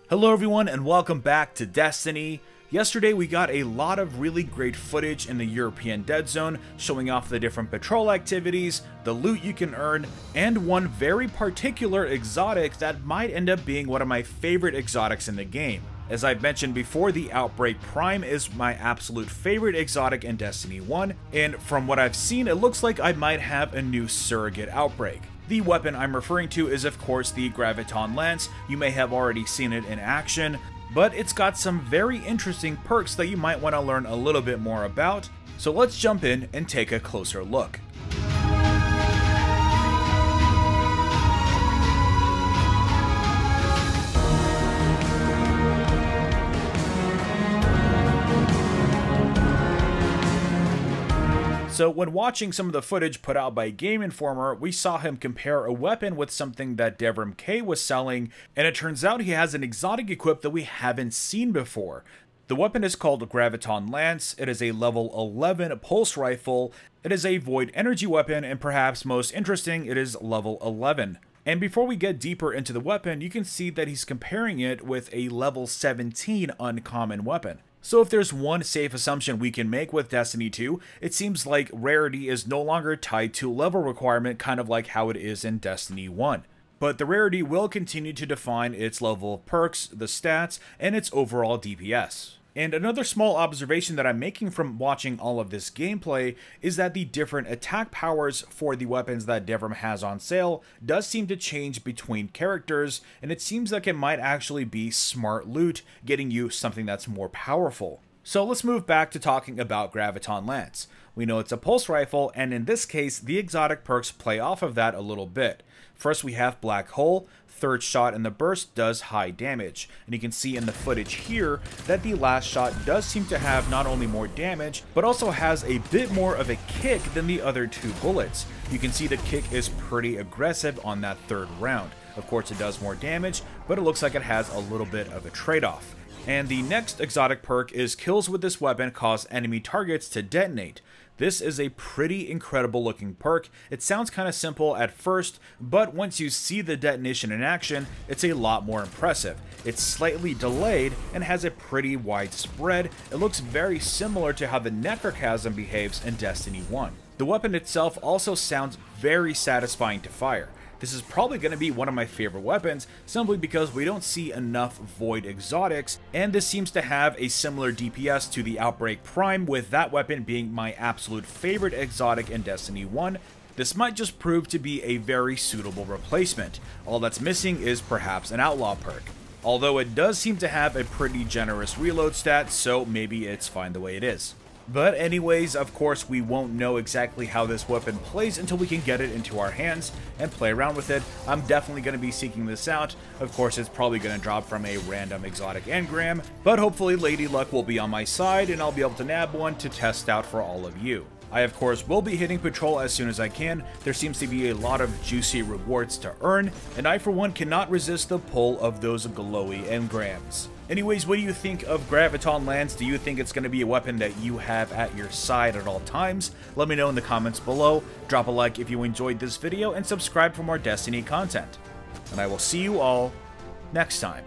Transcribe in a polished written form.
Hello everyone and welcome back to Destiny. Yesterday we got a lot of really great footage in the European Dead Zone, showing off the different patrol activities, the loot you can earn, and one very particular exotic that might end up being one of my favorite exotics in the game. As I've mentioned before, the Outbreak Prime is my absolute favorite exotic in Destiny 1, and from what I've seen, it looks like I might have a new surrogate Outbreak. The weapon I'm referring to is of course the Graviton Lance. You may have already seen it in action, but it's got some very interesting perks that you might want to learn a little bit more about, so let's jump in and take a closer look. So when watching some of the footage put out by Game Informer, we saw him compare a weapon with something that Devrim K was selling, and it turns out he has an exotic equip that we haven't seen before. The weapon is called Graviton Lance. It is a level 11 pulse rifle. It is a void energy weapon, and perhaps most interesting, it is level 11. And before we get deeper into the weapon, you can see that he's comparing it with a level 17 uncommon weapon. So if there's one safe assumption we can make with Destiny 2, it seems like rarity is no longer tied to level requirement, kind of like how it is in Destiny 1. But the rarity will continue to define its level of perks, the stats, and its overall DPS. And another small observation that I'm making from watching all of this gameplay is that the different attack powers for the weapons that Devrim has on sale does seem to change between characters, and it seems like it might actually be smart loot, getting you something that's more powerful. So let's move back to talking about Graviton Lance. We know it's a pulse rifle, and in this case, the exotic perks play off of that a little bit. First we have Black Hole. Third shot in the burst does high damage, and you can see in the footage here that the last shot does seem to have not only more damage, but also has a bit more of a kick than the other two bullets. You can see the kick is pretty aggressive on that third round. Of course it does more damage, but it looks like it has a little bit of a trade-off. And the next exotic perk is kills with this weapon cause enemy targets to detonate. This is a pretty incredible looking perk. It sounds kind of simple at first, but once you see the detonation in action, it's a lot more impressive. It's slightly delayed and has a pretty wide spread. It looks very similar to how the Necrochasm behaves in Destiny 1. The weapon itself also sounds very satisfying to fire. This is probably going to be one of my favorite weapons, simply because we don't see enough void exotics, and this seems to have a similar DPS to the Outbreak Prime, with that weapon being my absolute favorite exotic in Destiny 1. This might just prove to be a very suitable replacement. All that's missing is perhaps an outlaw perk. Although it does seem to have a pretty generous reload stat, so maybe it's fine the way it is. But anyways, of course, we won't know exactly how this weapon plays until we can get it into our hands and play around with it. I'm definitely going to be seeking this out. Of course, it's probably going to drop from a random exotic engram, but hopefully Lady Luck will be on my side and I'll be able to nab one to test out for all of you. I of course will be hitting patrol as soon as I can. There seems to be a lot of juicy rewards to earn, and I for one cannot resist the pull of those glowy engrams. Anyways, what do you think of Graviton Lance? Do you think it's going to be a weapon that you have at your side at all times? Let me know in the comments below. Drop a like if you enjoyed this video, and subscribe for more Destiny content. And I will see you all next time.